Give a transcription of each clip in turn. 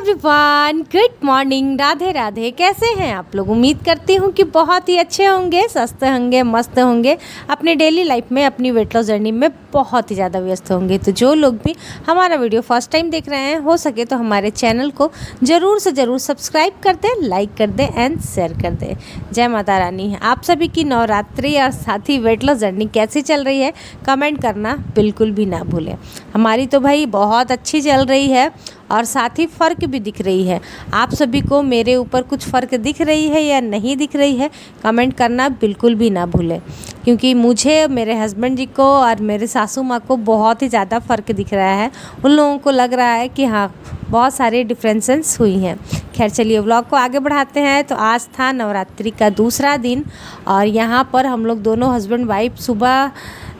Everyone, good morning, Radhe Radhe. कैसे हैं आप लोग? उम्मीद करती हूँ कि बहुत ही अच्छे होंगे, स्वस्थ होंगे, मस्त होंगे, अपने डेली लाइफ में, अपनी वेट लॉस जर्नी में बहुत ही ज़्यादा व्यस्त होंगे। तो जो लोग भी हमारा वीडियो फर्स्ट टाइम देख रहे हैं, हो सके तो हमारे चैनल को ज़रूर से ज़रूर सब्सक्राइब कर दें, लाइक कर दें एंड शेयर कर दें। जय माता रानी। आप सभी की नवरात्रि और साथ ही वेट लॉस जर्नी कैसी चल रही है, कमेंट करना बिल्कुल भी ना भूलें। हमारी तो भाई बहुत अच्छी चल रही है और साथ ही फ़र्क भी दिख रही है। आप सभी को मेरे ऊपर कुछ फ़र्क दिख रही है या नहीं दिख रही है, कमेंट करना बिल्कुल भी ना भूलें, क्योंकि मुझे, मेरे हस्बैंड जी को और मेरे सासू माँ को बहुत ही ज़्यादा फ़र्क दिख रहा है। उन लोगों को लग रहा है कि हाँ, बहुत सारे डिफरेंसेस हुई हैं। खैर चलिए व्लॉग को आगे बढ़ाते हैं। तो आज था नवरात्रि का दूसरा दिन और यहाँ पर हम लोग दोनों हस्बैंड वाइफ सुबह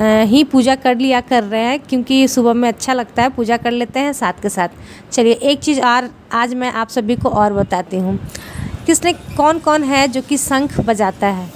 ही पूजा कर लिया कर रहे हैं, क्योंकि सुबह में अच्छा लगता है, पूजा कर लेते हैं साथ के साथ। चलिए एक चीज़ और आज मैं आप सभी को और बताती हूँ, किसने कौन कौन है जो कि शंख बजाता है।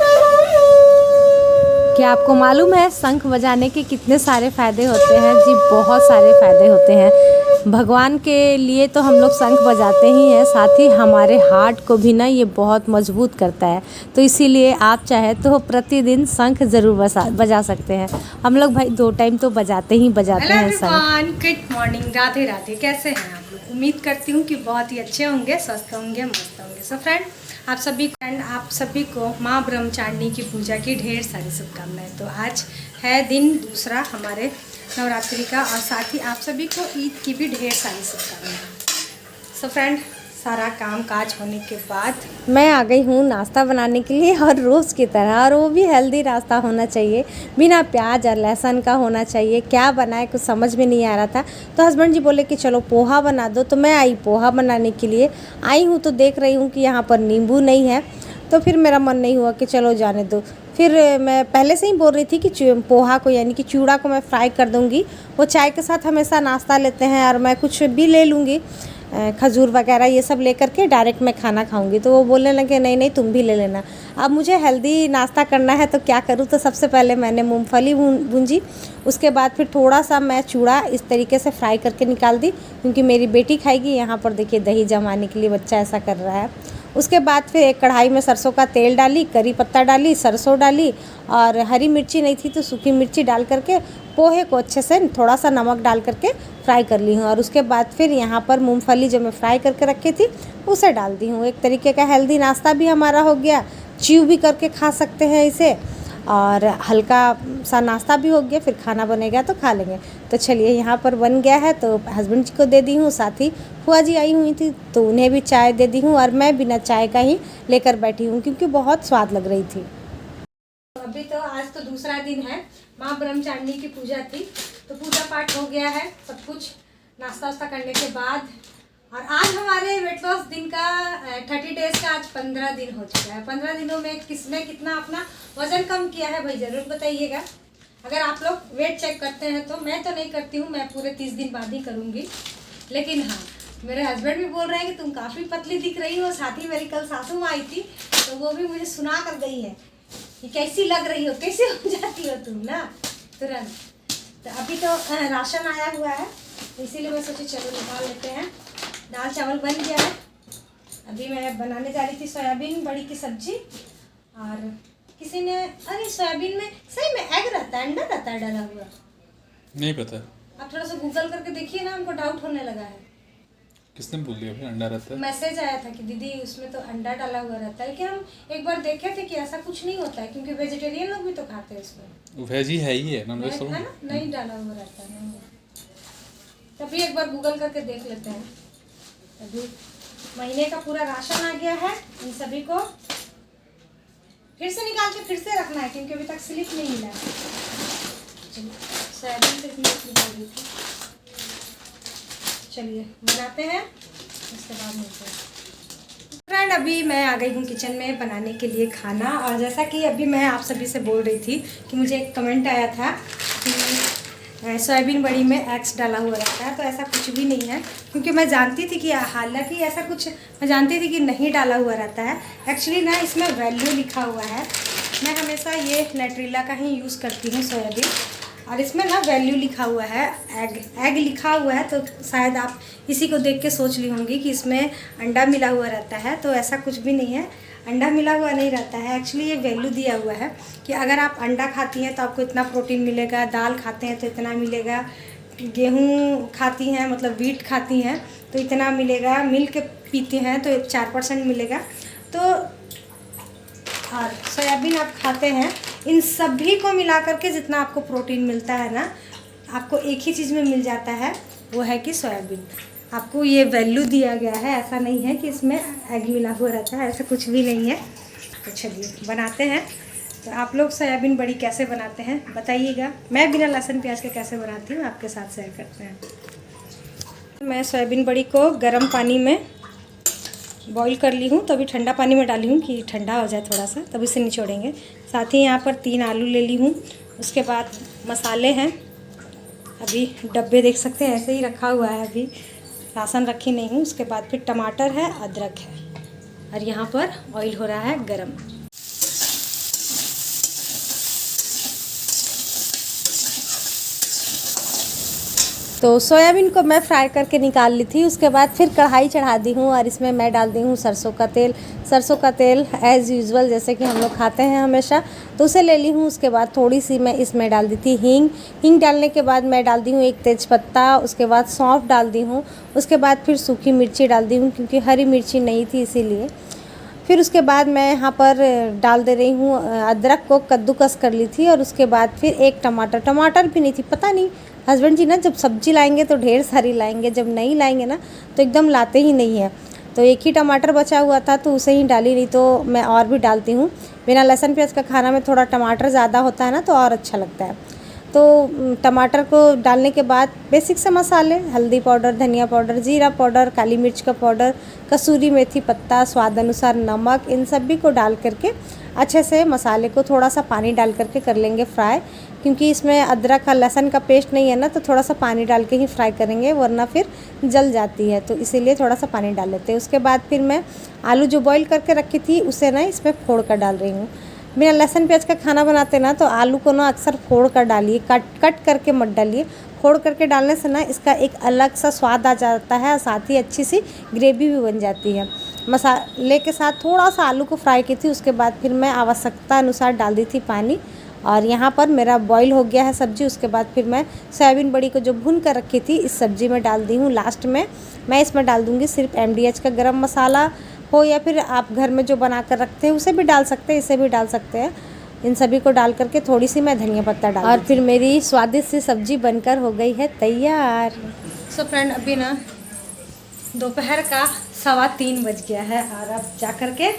क्या आपको मालूम है शंख बजाने के कितने सारे फ़ायदे होते हैं? जी बहुत सारे फ़ायदे होते हैं। भगवान के लिए तो हम लोग शंख बजाते ही हैं, साथ ही हमारे हार्ट को भी ना ये बहुत मजबूत करता है। तो इसीलिए आप चाहे तो प्रतिदिन शंख ज़रूर बजा सकते हैं। हम लोग भाई 2 टाइम तो बजाते हैं शंख। Good morning, Radhe Radhe. कैसे हैं आप लोग? उम्मीद करती हूँ कि बहुत ही अच्छे होंगे, स्वस्थ होंगे, मस्त होंगे। सो फ्रेंड, आप सभी को माँ ब्रह्मचारिणी की पूजा की ढेर सारी शुभकामनाएं। तो आज है दिन दूसरा हमारे नवरात्रि का और साथ ही आप सभी को ईद की भी ढेर सारी शुभकामनाएं। सो फ्रेंड, सारा काम काज होने के बाद मैं आ गई हूँ नाश्ता बनाने के लिए, और रोज़ की तरह, और वो भी हेल्दी नाश्ता होना चाहिए, बिना प्याज और लहसुन का होना चाहिए। क्या बनाए कुछ समझ में नहीं आ रहा था, तो हस्बैंड जी बोले कि चलो पोहा बना दो। तो मैं आई पोहा बनाने के लिए आई हूँ, तो देख रही हूँ कि यहाँ पर नींबू नहीं है, तो फिर मेरा मन नहीं हुआ कि चलो जाने दो। फिर मैं पहले से ही बोल रही थी कि पोहा को यानी कि चूड़ा को मैं फ्राई कर दूँगी। वो चाय के साथ हमेशा नाश्ता लेते हैं और मैं कुछ भी ले लूँगी, खजूर वगैरह ये सब लेकर के डायरेक्ट मैं खाना खाऊंगी। तो वो बोलने लगे नहीं नहीं तुम भी ले लेना। अब मुझे हेल्दी नाश्ता करना है तो क्या करूँ, तो सबसे पहले मैंने मूंगफली भूंजी, उसके बाद फिर थोड़ा सा मैं चूड़ा इस तरीके से फ्राई करके निकाल दी, क्योंकि मेरी बेटी खाएगी। यहाँ पर देखिए दही जमाने के लिए बच्चा ऐसा कर रहा है। उसके बाद फिर एक कढ़ाई में सरसों का तेल डाली, करी पत्ता डाली, सरसों डाली और हरी मिर्ची नहीं थी तो सूखी मिर्ची डाल करके पोहे को अच्छे से थोड़ा सा नमक डाल करके फ्राई कर ली हूँ। और उसके बाद फिर यहाँ पर मूंगफली जो मैं फ्राई करके रखी थी उसे डाल दी हूँ। एक तरीके का हेल्दी नाश्ता भी हमारा हो गया, च्यू भी करके खा सकते हैं इसे, और हल्का सा नाश्ता भी हो गया। फिर खाना बनेगा तो खा लेंगे। तो चलिए यहाँ पर बन गया है, तो हस्बैंड जी को दे दी हूँ, साथ ही फुआ जी आई हुई थी तो उन्हें भी चाय दे दी हूँ, और मैं बिना चाय का ही लेकर बैठी हूँ क्योंकि बहुत स्वाद लग रही थी। अभी तो आज तो दूसरा दिन है, माँ ब्रह्मचारिणी की पूजा थी, तो पूजा पाठ हो गया है सब कुछ नाश्ता वास्ता करने के बाद। और आज हमारे वेट लॉस दिन का 30 डेज का आज 15 दिन हो चुका है। 15 दिनों में किसने कितना अपना वजन कम किया है भाई ज़रूर बताइएगा। अगर आप लोग वेट चेक करते हैं तो, मैं तो नहीं करती हूँ, मैं पूरे 30 दिन बाद ही करूँगी। लेकिन हाँ, मेरे हस्बैंड भी बोल रहे हैं कि तुम काफ़ी पतली दिख रही हो। साथ ही मेरी कल सासू माँ आई थी तो वो भी मुझे सुना कर गई है कि कैसी लग रही हो, कैसे हो जाती हो तुम ना तुरंत। तो अभी तो राशन आया हुआ है, इसीलिए मैं सोची चलो निकाल लेते हैं। दाल चावल बन गया है। अभी मैं बनाने जा रही थी सोयाबीन बड़ी की सब्जी, और किसी ने, अरे सोयाबीन में सही में एग रहता है, अंडा रहता है डाला हुआ? नहीं पता। आप थोड़ा सा गूगल करके देखिए ना, हमको डाउट होने लगा है। किसने बोल दिया अंडा रहता है? मैसेज आया था कि दीदी उसमें तो अंडा डाला हुआ रहता है, लेकिन हम एक बार देखे थे कि ऐसा कुछ नहीं होता है, क्योंकि वेजिटेरियन लोग भी तो खाते हैं उसमें। वेज ही है ही है, नॉन वेज है ना, नहीं डाला हुआ रहता है, नहीं। तभी एक बार गूगल करके देख लेते हैं। अभी महीने का पूरा राशन आ गया है, इन सभी को फिर से निकाल के फिर से रखना है, क्योंकि अभी तक स्लिप नहीं मिला है। सोयाबीन से निकाल दी थी। चलिए बनाते हैं, उसके बाद मिलते हैं। फ्रेंड, अभी मैं आ गई हूँ किचन में बनाने के लिए खाना। और जैसा कि अभी मैं आप सभी से बोल रही थी कि मुझे एक कमेंट आया था कि सोयाबीन बड़ी में एग्स डाला हुआ रहता है, तो ऐसा कुछ भी नहीं है, क्योंकि मैं जानती थी कि हालांकि ऐसा कुछ मैं जानती थी कि नहीं डाला हुआ रहता है। एक्चुअली ना इसमें वैल्यू लिखा हुआ है। मैं हमेशा ये नेट्रेला का ही यूज़ करती हूँ सोयाबीन, और इसमें ना वैल्यू लिखा हुआ है, एग लिखा हुआ है, तो शायद आप इसी को देख के सोच ली होंगी कि इसमें अंडा मिला हुआ रहता है। तो ऐसा कुछ भी नहीं है, अंडा मिला हुआ नहीं रहता है। एक्चुअली ये वैल्यू दिया हुआ है कि अगर आप अंडा खाती हैं तो आपको इतना प्रोटीन मिलेगा, दाल खाते हैं तो इतना मिलेगा, गेहूँ खाती हैं मतलब व्हीट खाती हैं तो इतना मिलेगा, मिल्क पीते हैं तो 4% मिलेगा, तो और सोयाबीन आप खाते हैं, इन सभी को मिला करके जितना आपको प्रोटीन मिलता है ना, आपको एक ही चीज़ में मिल जाता है, वो है कि सोयाबीन। आपको ये वैल्यू दिया गया है, ऐसा नहीं है कि इसमें एग मिला हुआ रहता है, ऐसा कुछ भी नहीं है। तो चलिए बनाते हैं। तो आप लोग सोयाबीन बड़ी कैसे बनाते हैं बताइएगा। मैं बिना लहसुन प्याज के कैसे बनाती हूँ आपके साथ शेयर करते हैं। मैं सोयाबीन बड़ी को गर्म पानी में बॉईल कर ली हूँ, तो अभी ठंडा पानी में डाली हूँ कि ठंडा हो जाए थोड़ा सा, तब इसे निचोड़ेंगे। साथ ही यहाँ पर 3 आलू ले ली हूँ। उसके बाद मसाले हैं, अभी डब्बे देख सकते हैं ऐसे ही रखा हुआ है, अभी राशन रखी नहीं हूँ। उसके बाद फिर टमाटर है, अदरक है, और यहाँ पर ऑयल हो रहा है गरम। तो सोयाबीन को मैं फ्राई करके निकाल ली थी। उसके बाद फिर कढ़ाई चढ़ा दी हूँ और इसमें मैं डाल दी हूँ सरसों का तेल। सरसों का तेल एज़ यूजुअल जैसे कि हम लोग खाते हैं हमेशा, तो उसे ले ली हूँ। उसके बाद थोड़ी सी मैं इसमें डाल दी थी हींग डालने के बाद मैं डाल दी हूँ 1 तेज़पत्ता। उसके बाद सौंफ डाल दी हूँ। उसके बाद फिर सूखी मिर्ची डाल दी हूँ क्योंकि हरी मिर्ची नहीं थी इसीलिए। फिर उसके बाद मैं यहाँ पर डाल दे रही हूँ अदरक को कद्दूकस कर ली थी। और उसके बाद फिर 1 टमाटर भी नहीं थी, पता नहीं हस्बैंड जी ना जब सब्जी लाएंगे तो ढेर सारी लाएंगे, जब नहीं लाएंगे ना तो एकदम लाते ही नहीं है। तो 1 ही टमाटर बचा हुआ था तो उसे ही डाली, नहीं तो मैं और भी डालती हूँ। बिना लहसुन प्याज का खाना में थोड़ा टमाटर ज़्यादा होता है ना तो और अच्छा लगता है। तो टमाटर को डालने के बाद बेसिक से मसाले, हल्दी पाउडर, धनिया पाउडर, जीरा पाउडर, काली मिर्च का पाउडर, कसूरी मेथी पत्ता, स्वाद अनुसार नमक, इन सभी को डाल करके अच्छे से मसाले को थोड़ा सा पानी डाल करके कर लेंगे फ्राई। क्योंकि इसमें अदरक का लहसुन का पेस्ट नहीं है ना, तो थोड़ा सा पानी डाल के ही फ्राई करेंगे वरना फिर जल जाती है, तो इसीलिए थोड़ा सा पानी डाल लेते हैं। उसके बाद फिर मैं आलू जो बॉईल करके रखी थी उसे ना इसमें फोड़ कर डाल रही हूँ। बिना लहसुन प्याज का खाना बनाते ना तो आलू को ना अक्सर फोड़ कर डालिए, कट करके मत डालिए। फोड़ करके डालने से ना इसका एक अलग सा स्वाद आ जाता है और साथ ही अच्छी सी ग्रेवी भी बन जाती है। मसाले के साथ थोड़ा सा आलू को फ्राई की थी। उसके बाद फिर मैं आवश्यकता अनुसार डाल दी थी पानी, और यहाँ पर मेरा बॉईल हो गया है सब्ज़ी। उसके बाद फिर मैं सोयाबीन बड़ी को जो भून कर रखी थी इस सब्ज़ी में डाल दी हूँ। लास्ट में मैं इसमें डाल दूँगी सिर्फ MDH का गरम मसाला हो, या फिर आप घर में जो बना कर रखते हैं उसे भी डाल सकते हैं, इसे भी डाल सकते हैं। इन सभी को डाल करके थोड़ी सी मैं धनिया पत्ता डाल, और फिर मेरी स्वादिष्ट सी सब्ज़ी बनकर हो गई है तैयार। सो फ्रेंड, अभी ना दोपहर का 3:15 बज गया है और अब जा कर के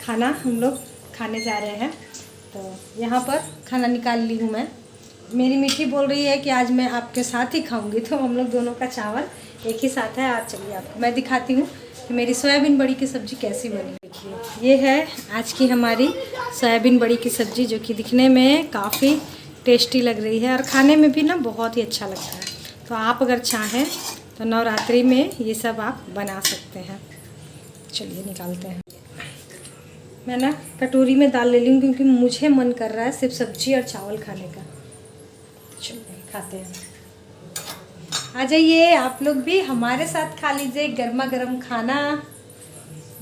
खाना हम लोग खाने जा रहे हैं। तो यहाँ पर खाना निकाल ली हूँ मैं। मेरी मीठी बोल रही है कि आज मैं आपके साथ ही खाऊंगी, तो हम लोग दोनों का चावल एक ही साथ है। आज चलिए आपको मैं दिखाती हूँ कि मेरी सोयाबीन बड़ी की सब्ज़ी कैसी बनी। देखिए ये है आज की हमारी सोयाबीन बड़ी की सब्ज़ी, जो कि दिखने में काफ़ी टेस्टी लग रही है और खाने में भी ना बहुत ही अच्छा लगता है। तो आप अगर चाहें तो नवरात्रि में ये सब आप बना सकते हैं। चलिए निकालते हैं। मैं ना कटोरी में दाल ले ली हूँ क्योंकि मुझे मन कर रहा है सिर्फ सब्जी और चावल खाने का। चलिए खाते हैं। आ जाइए आप लोग भी हमारे साथ खा लीजिए गर्मा गर्म खाना,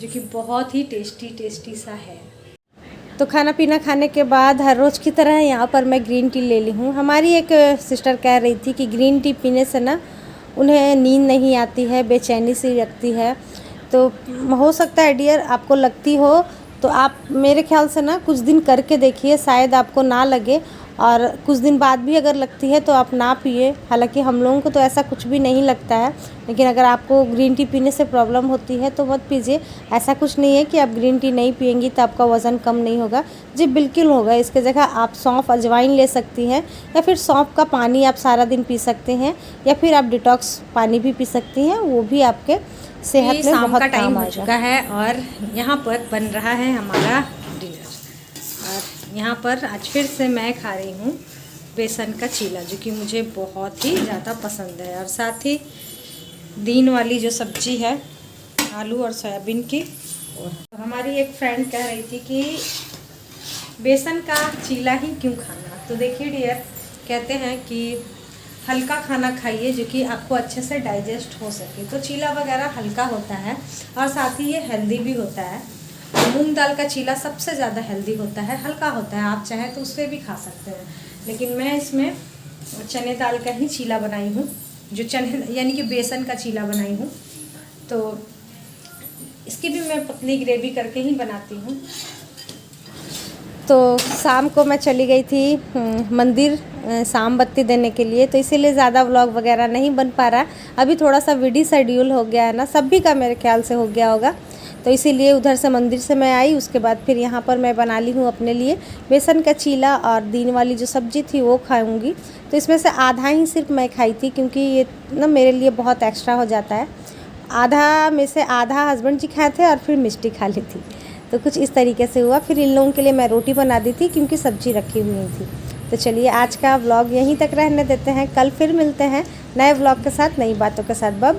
जो कि बहुत ही टेस्टी सा है। तो खाना पीना खाने के बाद हर रोज़ की तरह यहाँ पर मैं ग्रीन टी ले ली हूँ। हमारी एक सिस्टर कह रही थी कि ग्रीन टी पीने से ना उन्हें नींद नहीं आती है, बेचैनी सी लगती है। तो हो सकता है डियर आपको लगती हो, तो आप मेरे ख्याल से ना कुछ दिन करके देखिए, शायद आपको ना लगे, और कुछ दिन बाद भी अगर लगती है तो आप ना पिए। हालांकि हम लोगों को तो ऐसा कुछ भी नहीं लगता है, लेकिन अगर आपको ग्रीन टी पीने से प्रॉब्लम होती है तो मत पीजिए। ऐसा कुछ नहीं है कि आप ग्रीन टी नहीं पिएंगी तो आपका वज़न कम नहीं होगा, जी बिल्कुल होगा। इसके जगह आप सौंफ अजवाइन ले सकती हैं, या फिर सौंफ का पानी आप सारा दिन पी सकते हैं, या फिर आप डिटॉक्स पानी भी पी सकती हैं, वो भी आपके सेहत में बहुत काम हो चुका है। और यहाँ पर बन रहा है हमारा डिनर, और यहाँ पर आज फिर से मैं खा रही हूँ बेसन का चीला, जो कि मुझे बहुत ही ज़्यादा पसंद है। और साथ ही दिन वाली जो सब्जी है आलू और सोयाबीन की। और हमारी एक फ्रेंड कह रही थी कि बेसन का चीला ही क्यों खाना। तो देखिए डियर, कहते हैं कि हल्का खाना खाइए जो कि आपको अच्छे से डाइजेस्ट हो सके। तो चीला वगैरह हल्का होता है और साथ ही ये हेल्दी भी होता है। मूंग दाल का चीला सबसे ज़्यादा हेल्दी होता है, हल्का होता है, आप चाहें तो उससे भी खा सकते हैं। लेकिन मैं इसमें चने दाल का ही चीला बनाई हूँ, जो चने यानी कि बेसन का चीला बनाई हूँ। तो इसकी भी मैं पतली ग्रेवी करके ही बनाती हूँ। तो शाम को मैं चली गई थी मंदिर शाम बत्ती देने के लिए, तो इसीलिए ज़्यादा व्लॉग वगैरह नहीं बन पा रहा। अभी थोड़ा सा बिजी शेड्यूल हो गया है ना, सभी का मेरे ख्याल से हो गया होगा। तो इसीलिए उधर से मंदिर से मैं आई, उसके बाद फिर यहाँ पर मैं बना ली हूँ अपने लिए बेसन का चीला, और दिन वाली जो सब्ज़ी थी वो खाऊंगी। तो इसमें से आधा ही सिर्फ मैं खाई थी, क्योंकि ये ना मेरे लिए बहुत एक्स्ट्रा हो जाता है। आधा में से आधा हस्बैंड जी खाए थे और फिर मिष्टी खा ली थी। तो कुछ इस तरीके से हुआ। फिर इन लोगों के लिए मैं रोटी बना दी थी, क्योंकि सब्ज़ी रखी हुई थी। तो चलिए आज का व्लॉग यहीं तक रहने देते हैं, कल फिर मिलते हैं नए व्लॉग के साथ, नई बातों के साथ। बाय।